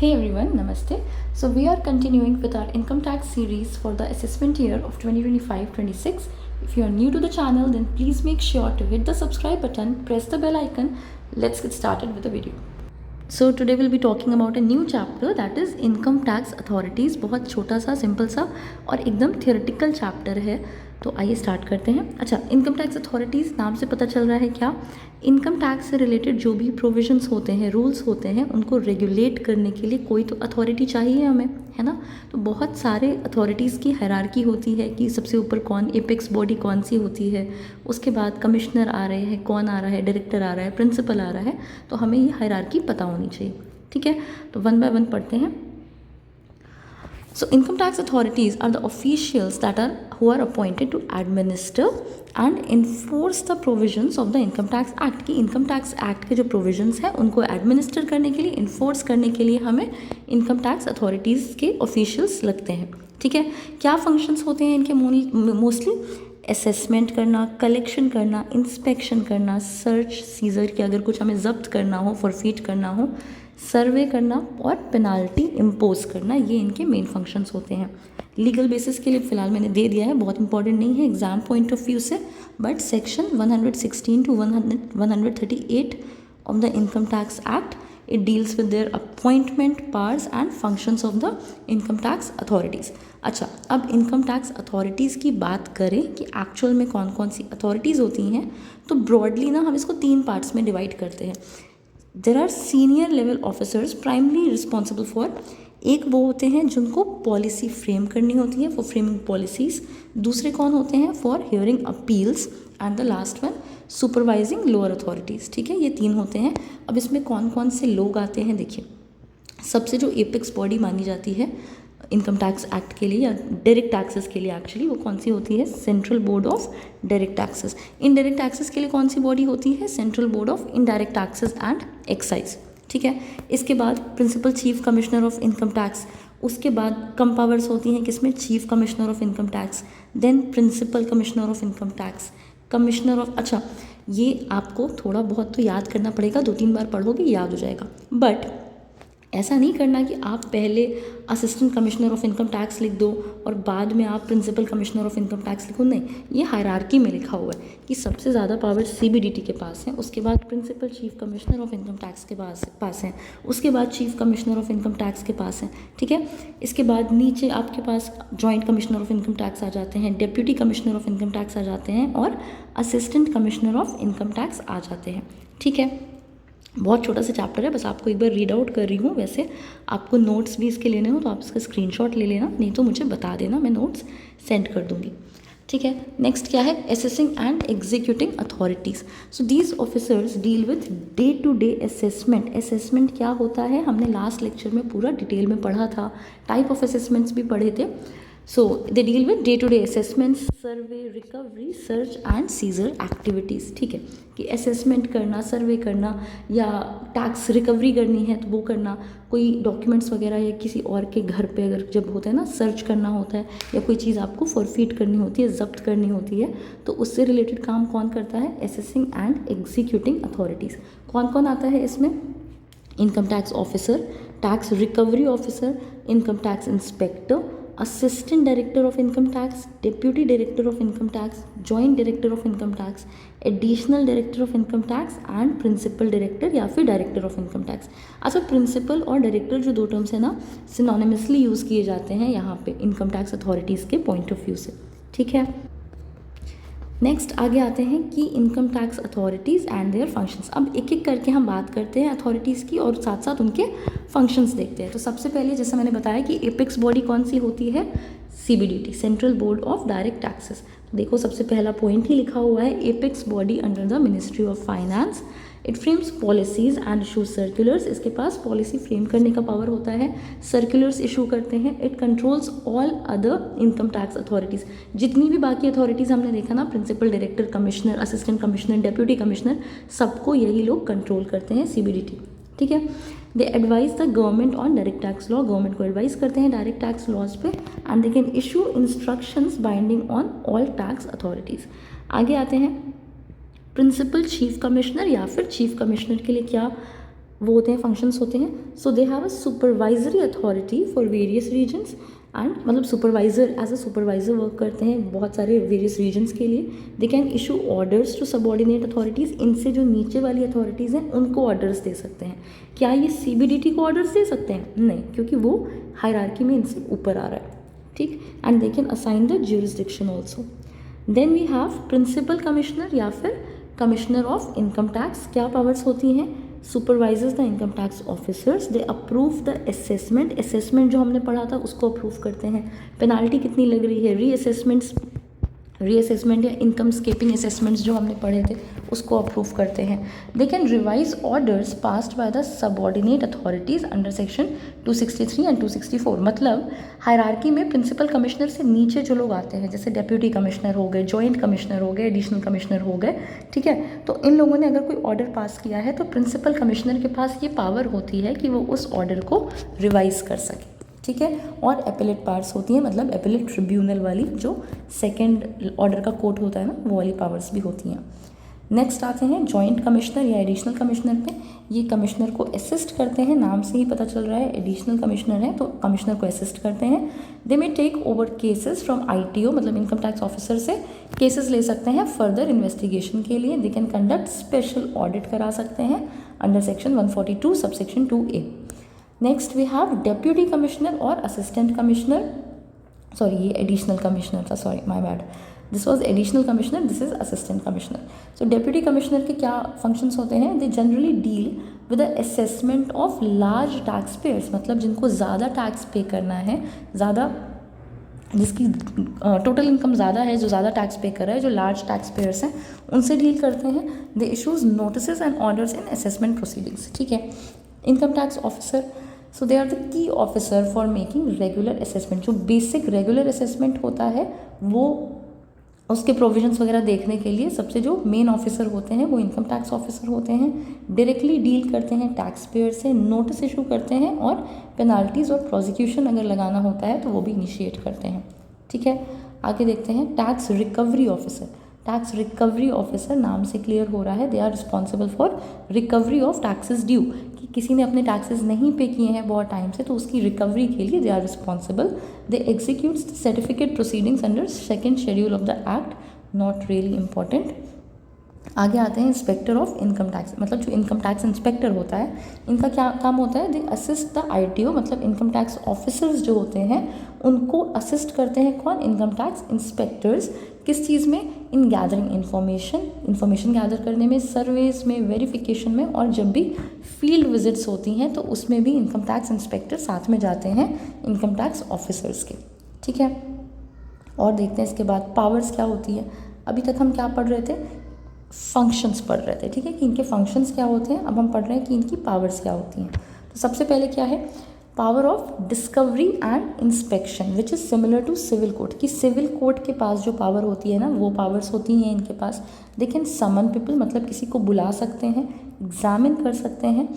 Hey everyone, Namaste. So we are continuing with our income tax series for the assessment year of 2025-26. If you are new to the channel, then please make sure to hit the subscribe button, press the bell icon. Let's get started with the video. So today we'll be talking about a new chapter, that is income tax authorities. बहुत छोटा सा, simple सा और एकदम theoretical chapter है. तो आइए start करते हैं. अच्छा, इनकम टैक्स अथॉरिटीज़ नाम से पता चल रहा है क्या, इनकम टैक्स से रिलेटेड जो भी प्रोविजंस होते हैं, रूल्स होते हैं, उनको रेगुलेट करने के लिए कोई तो अथॉरिटी चाहिए हमें, है ना. तो बहुत सारे अथॉरिटीज़ की हायरार्की होती है कि सबसे ऊपर कौन, एपेक्स बॉडी कौन सी होती है, उसके बाद कमिश्नर आ रहे हैं, कौन आ रहा है, डायरेक्टर आ रहा है, प्रिंसिपल आ रहा है. तो हमें ये हायरार्की पता होनी चाहिए. ठीक है, तो वन बाय वन पढ़ते हैं. So income tax authorities are the officials who are appointed to administer and enforce the provisions of the Income Tax Act. कि Income Tax Act के जो provisions हैं उनको administer करने के लिए, enforce करने के लिए हमें Income Tax Authorities के officials लगते हैं. ठीक है, क्या functions होते हैं इनके मोस्टली? असेसमेंट करना, कलेक्शन करना, इंस्पेक्शन करना, सर्च सीजर के अगर कुछ हमें जब्त करना हो, फॉरफीट करना हो, सर्वे करना और पेनाल्टी इम्पोज करना, ये इनके मेन फंक्शंस होते हैं. लीगल बेसिस के लिए फ़िलहाल मैंने दे दिया है, बहुत इंपॉर्टेंट नहीं है एग्जाम पॉइंट ऑफ व्यू से, but section 116 to 138 of the income tax act, it deals with their appointment powers and functions of the income tax authorities. अच्छा, अब इनकम टैक्स अथॉरिटीज़ की बात करें कि एक्चुअल में कौन कौन सी अथॉरिटीज़ होती हैं, तो ब्रॉडली ना हम इसको 3 पार्ट्स में डिवाइड करते हैं. There are senior level officers primarily responsible for, एक वो होते हैं जिनको पॉलिसी फ्रेम करनी होती है, फॉर फ्रेमिंग पॉलिसीज़. दूसरे कौन होते हैं? For hearing appeals. And the last one supervising lower authorities. ठीक है, ये 3 होते हैं. अब इसमें कौन कौन से लोग आते हैं देखिए. सबसे जो एपेक्स बॉडी मानी जाती है इनकम टैक्स एक्ट के लिए या डायरेक्ट टैक्सेस के लिए, एक्चुअली वो कौन सी होती है? Central board of direct taxes. Indirect taxes के लिए कौन सी बॉडी होती है? Central board of indirect taxes and excise. ठीक है, इसके बाद principal chief commissioner of income tax. उसके बाद कम पावर्स होती हैं किसमें? Chief commissioner of income tax. Then principal commissioner of income tax, commissioner of. अच्छा, ये आपको थोड़ा बहुत तो याद करना पड़ेगा, 2-3 बार पढ़ोगे याद हो जाएगा. बट ऐसा नहीं करना कि आप पहले assistant commissioner of income tax लिख दो और बाद में आप principal commissioner of income tax लिखो. नहीं, ये हायरार्की में लिखा हुआ है कि सबसे ज़्यादा पावर सीबीडीटी के पास है, उसके बाद principal chief commissioner of income tax के पास है, उसके बाद chief commissioner of income tax के पास है. ठीक है, इसके बाद नीचे आपके पास joint commissioner of income tax आ जाते हैं, deputy commissioner of income tax आ जाते हैं और assistant commissioner of income tax आ जाते हैं. ठीक है, बहुत छोटा सा चैप्टर है, बस आपको एक बार रीड आउट कर रही हूँ. वैसे आपको नोट्स भी इसके लेने हो तो आप इसका स्क्रीनशॉट ले लेना, नहीं तो मुझे बता देना, मैं नोट्स सेंड कर दूँगी. ठीक है, नेक्स्ट क्या है? Assessing and executing authorities. So these officers deal with day to day assessment. Assessment क्या होता है हमने लास्ट लेक्चर में पूरा डिटेल में पढ़ा था, टाइप ऑफ असेसमेंट्स भी पढ़े थे. So they deal with day-to-day assessments, survey, recovery, search and seizure activities. ठीक है, कि असेसमेंट करना, सर्वे करना या टैक्स रिकवरी करनी है तो वो करना, कोई डॉक्यूमेंट्स वगैरह या किसी और के घर पे अगर जब होता है ना, सर्च करना होता है या कोई चीज़ आपको फॉरफीट करनी होती है, जब्त करनी होती है, तो उससे रिलेटेड काम कौन करता है? Assessing and executing authorities. कौन कौन आता है इसमें? Income tax officer, tax recovery officer, income tax inspector, assistant director of income tax, deputy director of income tax, joint director of income tax, additional director of income tax and principal director या फिर director of income tax. अच्छा, principal और director जो 2 terms है ना, synonymously use किए जाते हैं यहाँ पे इनकम टैक्स अथॉरिटीज़ के पॉइंट ऑफ व्यू से. ठीक है, नेक्स्ट आगे आते हैं कि income tax authorities and their functions. अब एक एक करके हम बात करते हैं अथॉरिटीज़ की और साथ साथ उनके फंक्शंस देखते हैं. तो सबसे पहले जैसा मैंने बताया कि एपेक्स बॉडी कौन सी होती है? CBDT, central board of direct taxes. तो देखो सबसे पहला पॉइंट ही लिखा हुआ है, apex body under the ministry of finance. It frames policies and issue circulars. इसके पास पॉलिसी फ्रेम करने का पावर होता है, सर्कुलर्स इशू करते हैं. It controls all other income tax authorities. जितनी भी बाकी अथॉरिटीज़ हमने देखा ना, principal director, commissioner, assistant commissioner, deputy commissioner, सबको यही लोग कंट्रोल करते हैं, सीबीडीटी. ठीक है, they advise the government on direct tax law. Government को एडवाइस करते हैं डायरेक्ट टैक्स लॉज पे. And they can issue instructions binding on all tax authorities. आगे आते हैं प्रिंसिपल चीफ कमिश्नर या फिर चीफ कमिश्नर के लिए क्या वो होते हैं, फंक्शंस होते हैं. So they have a supervisory authority for various reasons and मतलब supervisor as a supervisor work करते हैं बहुत सारे वेरियस रीजन्स के लिए. They can issue orders to subordinate authorities. इनसे जो नीचे वाली अथॉरिटीज़ हैं उनको ऑर्डर्स दे सकते हैं. क्या ये CBDT को ऑर्डर्स दे सकते हैं? नहीं, क्योंकि वो हायरार्की में इनसे ऊपर आ रहा है. ठीक. And they can assign the jurisdiction also. Then we have principal commissioner या फिर कमिश्नर ऑफ इनकम टैक्स. क्या पावर्स होती हैं? Supervisors the income tax officers. They approve the assessment. Assessment जो हमने पढ़ा था उसको अप्रूव करते हैं. पेनाल्टी कितनी लग रही है, रीअसेसमेंट या इनकम स्केपिंग असेसमेंट्स जो हमने पढ़े थे उसको अप्रूव करते हैं. They can revise orders passed by the subordinate authorities under section 263 and 264. मतलब हायरार्की में प्रिंसिपल कमिश्नर से नीचे जो लोग आते हैं, जैसे डेप्यूटी कमिश्नर हो गए, जॉइंट कमिश्नर हो गए, एडिशनल कमिश्नर हो गए. ठीक है, तो इन लोगों ने अगर कोई ऑर्डर पास किया है तो प्रिंसिपल कमिश्नर के पास ये पावर होती है कि वो उस ऑर्डर को रिवाइज कर सके. ठीक है. और एपेलेट पावर्स होती हैं, मतलब एपेलेट ट्रिब्यूनल वाली जो सेकंड ऑर्डर का कोर्ट होता है ना, वो वाली पावर्स भी होती हैं. नेक्स्ट आते हैं जॉइंट कमिश्नर या एडिशनल कमिश्नर पे. ये कमिश्नर को असिस्ट करते हैं, नाम से ही पता चल रहा है एडिशनल कमिश्नर है तो कमिश्नर को असिस्ट करते हैं. They may take over cases from ITO, मतलब इनकम टैक्स ऑफिसर से केसेस ले सकते हैं फर्दर इन्वेस्टिगेशन के लिए. They can conduct special audit करा सकते हैं under section 142 subsection 2A. Next we have deputy commissioner और असिस्टेंट कमिश्नर. सॉरी, ये एडिशनल कमिश्नर था, sorry my bad. This was additional commissioner, this is assistant commissioner. So deputy commissioner के क्या functions होते हैं? They generally deal with the assessment of large tax payers, मतलब जिनको ज़्यादा टैक्स पे करना है, ज़्यादा जिसकी टोटल इनकम ज़्यादा है, जो ज़्यादा टैक्स पे कर रहा है, जो लार्ज टैक्स पेयर्स हैं उनसे डील करते हैं. They issues notice and orders in assessment proceedings. ठीक है. Income tax officer, so they are the key officer for making regular assessment. जो बेसिक रेगुलर असेसमेंट होता है वो उसके प्रोविजंस वगैरह देखने के लिए सबसे जो मेन ऑफिसर होते हैं वो इनकम टैक्स ऑफिसर होते हैं. डायरेक्टली डील करते हैं टैक्स पेयर से, नोटिस इशू करते हैं और पेनाल्टीज़ और प्रोसिक्यूशन अगर लगाना होता है तो वो भी इनिशिएट करते हैं. ठीक है. आगे देखते हैं tax recovery officer. Tax recovery officer नाम से क्लियर हो रहा है, they are responsible for recovery of taxes due. कि किसी ने अपने टैक्सेस नहीं पे किए हैं बहुत टाइम से तो उसकी रिकवरी के लिए they are responsible. They execute certificate proceedings under second schedule of the act. Not really important. आगे आते हैं इंस्पेक्टर ऑफ इनकम टैक्स, मतलब जो इनकम टैक्स इंस्पेक्टर होता है इनका क्या काम होता है? दे असिस्ट द ITO, मतलब इनकम टैक्स ऑफिसर्स जो होते हैं उनको असिस्ट करते हैं. कौन? Income tax inspectors. किस चीज़ में? इन गैदरिंग इन्फॉर्मेशन गैदर करने में, सर्वेज में, वेरिफिकेशन में, और जब भी फील्ड विजिट्स होती हैं तो उसमें भी इनकम टैक्स इंस्पेक्टर साथ में जाते हैं इनकम टैक्स ऑफिसर्स के. ठीक है. और देखते हैं इसके बाद पावर्स क्या होती है. अभी तक हम क्या पढ़ रहे थे? फंक्शंस पढ़ रहे थे. ठीक है, कि इनके फंक्शंस क्या होते हैं. अब हम पढ़ रहे हैं कि इनकी पावर्स क्या होती हैं. तो सबसे पहले क्या है? Power of discovery and inspection which is similar to civil court. कि सिविल कोर्ट के पास जो पावर होती है ना वो पावर्स होती हैं इनके पास. दे कैन समन पीपल, मतलब किसी को बुला सकते हैं, एग्जामिन कर सकते हैं,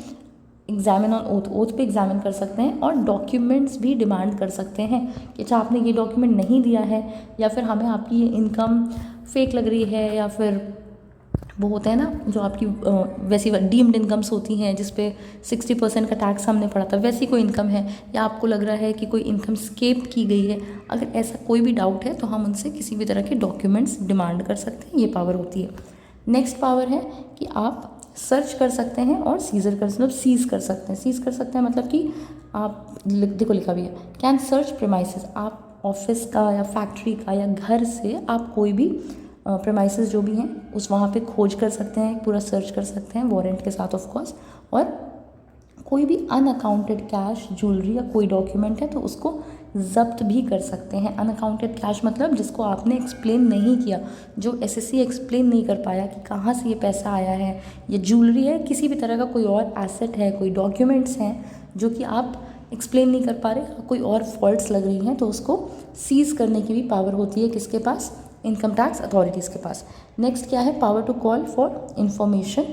एग्जामिन ऑन ओथ, ओथ पे एग्जामिन कर सकते हैं, और डॉक्यूमेंट्स भी डिमांड कर सकते हैं कि अच्छा आपने ये डॉक्यूमेंट नहीं दिया है, या फिर हमें आपकी ये इनकम फेक लग रही है, या फिर वो होता है ना जो आपकी वैसी डीम्ड इनकम्स होती हैं जिस पे 60% का टैक्स हमने पढ़ा था, वैसी कोई इनकम है, या आपको लग रहा है कि कोई इनकम स्केप की गई है. अगर ऐसा कोई भी डाउट है तो हम उनसे किसी भी तरह के डॉक्यूमेंट्स डिमांड कर सकते हैं. ये पावर होती है. नेक्स्ट पावर है कि आप सर्च कर सकते हैं और सीज़र कर, मतलब सीज़ कर सकते हैं. सीज़ कर सकते हैं मतलब कि आप देखो लिखा भी है, कैन सर्च प्रेमाइसेस. आप ऑफिस का या फैक्ट्री का या घर से आप कोई भी प्रेमाइसेस जो भी हैं उस वहाँ पे खोज कर सकते हैं, पूरा सर्च कर सकते हैं वारंट के साथ ऑफ कोर्स. और कोई भी अनअकाउंटेड कैश, ज्वेलरी या कोई डॉक्यूमेंट है तो उसको जब्त भी कर सकते हैं. अनअकाउंटेड कैश मतलब जिसको आपने एक्सप्लेन नहीं किया, जो SSC एक्सप्लेन नहीं कर पाया कि कहाँ से ये पैसा आया है, ये ज्वेलरी है, किसी भी तरह का कोई और एसेट है, कोई डॉक्यूमेंट्स हैं जो कि आप एक्सप्लेन नहीं कर पा रहे, कोई और फॉल्ट्स लग रही हैं, तो उसको सीज़ करने की भी पावर होती है. किसके पास? इनकम टैक्स अथॉरिटीज़ के पास. नेक्स्ट क्या है? Power to call for information.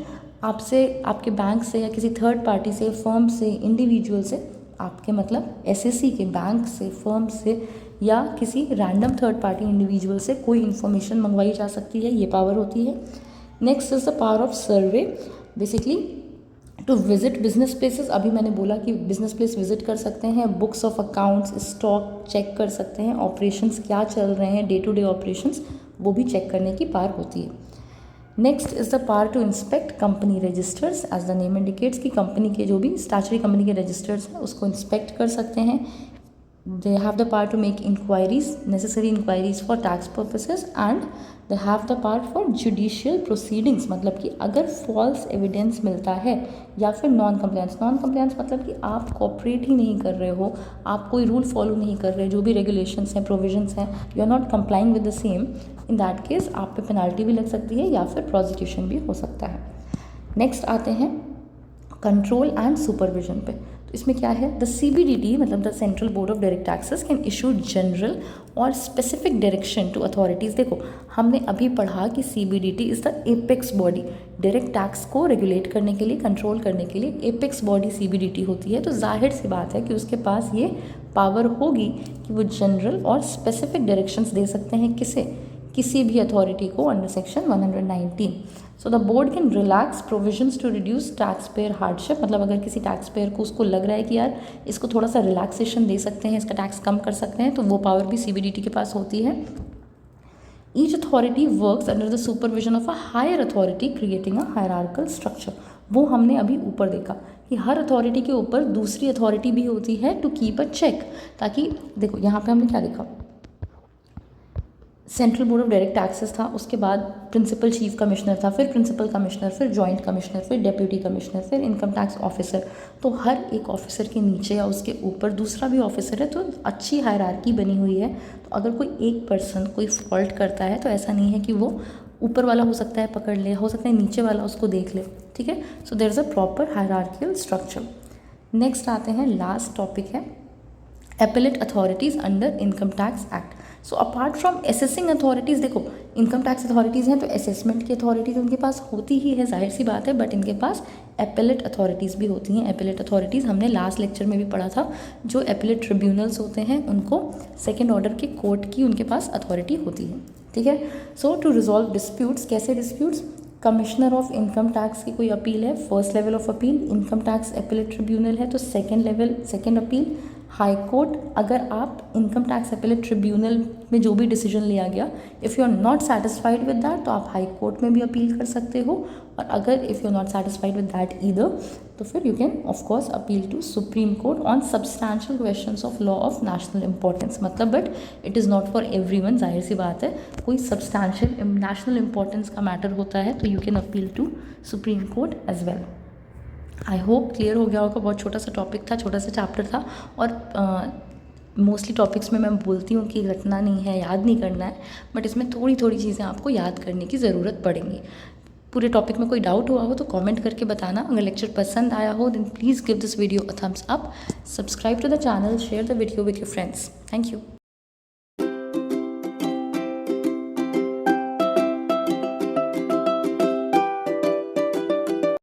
आपसे, आपके बैंक से या किसी थर्ड पार्टी से, फर्म से, इंडिविजुअल से, आपके मतलब SSC के बैंक से, फर्म से या किसी रैंडम थर्ड पार्टी इंडिविजुअल से कोई इन्फॉर्मेशन मंगवाई जा सकती है. ये पावर होती है. Next is the power of survey. Basically to visit business places, अभी मैंने बोला कि बिजनेस प्लेस विजिट कर सकते हैं, books of accounts, stock check कर सकते हैं, ऑपरेशंस क्या चल रहे हैं, डे टू डे ऑपरेशंस वो भी चेक करने की पावर होती है। Next is the power to inspect company registers, as the name indicates कि कंपनी के जो भी स्टैचुटरी कंपनी के रजिस्टर्स हैं उसको इंस्पेक्ट कर सकते हैं। They have the power to make inquiries, necessary inquiries for tax purposes, and they have the power for judicial proceedings, मतलब कि अगर false evidence मिलता है या फिर नॉन कंप्लायंस मतलब कि आप कॉपरेट ही नहीं कर रहे हो, आप कोई रूल फॉलो नहीं कर रहे, जो भी रेगुलेशंस हैं, प्रोविजंस हैं, you are not complying with the same, in that case आप पे पेनल्टी भी लग सकती है या फिर प्रोसिक्यूशन भी हो सकता है। नेक्स्ट आते हैं कंट्रोल एंड सुपरविजन पे। तो इसमें क्या है, द CBDT मतलब the central board of direct taxes can issue general और स्पेसिफिक डायरेक्शन टू अथॉरिटीज़। देखो हमने अभी पढ़ा कि CBDT is the apex body, direct tax को रेगुलेट करने के लिए, कंट्रोल करने के लिए एपेक्स बॉडी CBDT होती है। तो जाहिर सी बात है कि उसके पास ये पावर होगी कि वो जनरल और स्पेसिफिक डायरेक्शंस दे सकते हैं, किसे, किसी भी अथॉरिटी को under section 119। So the board can relax provisions to reduce tax payer hardship, मतलब अगर किसी टैक्स पेयर को उसको लग रहा है कि यार इसको थोड़ा सा रिलैक्सेशन दे सकते हैं, इसका टैक्स कम कर सकते हैं, तो वो पावर भी CBDT के पास होती है। Each authority works under the supervision of a higher authority creating a hierarchical structure. वो हमने अभी ऊपर देखा कि हर अथॉरिटी के ऊपर दूसरी अथॉरिटी भी होती है टू कीप अ चेक, ताकि देखो यहाँ पे हमने क्या देखा, central board of direct taxes था, उसके बाद प्रिंसिपल चीफ कमिश्नर था, फिर प्रिंसिपल कमिश्नर, फिर जॉइंट कमिश्नर, फिर डेप्यूटी कमिश्नर, फिर इनकम टैक्स ऑफिसर। तो हर एक ऑफिसर के नीचे या उसके ऊपर दूसरा भी ऑफिसर है, तो अच्छी हायरार्की बनी हुई है। तो अगर कोई एक पर्सन कोई फॉल्ट करता है तो ऐसा नहीं है कि वो ऊपर वाला हो सकता है पकड़ ले, हो सकता है नीचे वाला उसको देख ले, ठीक है। So there is a proper hierarchical structure. Next आते हैं, लास्ट टॉपिक है appellate authorities under income tax act. So apart from assessing authorities, देखो इनकम टैक्स अथॉरिटीज़ हैं तो असेसमेंट की अथॉरिटी तो उनके पास होती ही है, जाहिर सी बात है, बट इनके पास एपेलेट अथॉरिटीज़ भी होती हैं। एपेलेट अथॉरिटीज़ हमने लास्ट लेक्चर में भी पढ़ा था, जो एपेलेट ट्रिब्यूनल्स होते हैं उनको सेकेंड ऑर्डर के कोर्ट की उनके पास अथॉरिटी होती है, ठीक है। सो टू रिजॉल्व डिस्प्यूट्स, कैसे disputes, commissioner of income tax की कोई अपील है, first level of appeal, income tax appellate tribunal है तो second level, second appeal, high court. अगर आप इनकम टैक्स एपेलेट ट्रिब्यूनल में जो भी डिसीजन लिया गया, if you are not satisfied with that तो आप हाई कोर्ट में भी अपील कर सकते हो, और अगर if you are not satisfied with that either तो फिर you can of course appeal to Supreme Court on substantial questions of law of national importance. मतलब but it is not for everyone, जाहिर सी बात है, कोई सब्सटैंशियल नेशनल इंपॉर्टेंस का matter होता है तो you can appeal to Supreme Court as well. I hope clear हो गया होगा, बहुत छोटा सा टॉपिक था, छोटा सा चैप्टर था, और मोस्टली टॉपिक्स में मैं बोलती हूँ कि रटना नहीं है, याद नहीं करना है, बट इसमें थोड़ी थोड़ी चीज़ें आपको याद करने की ज़रूरत पड़ेंगी। पूरे टॉपिक में कोई डाउट हुआ हो तो कमेंट करके बताना। अगर लेक्चर पसंद आया हो then please give this video a thumbs up, subscribe to the channel, share the video with your friends. Thank you.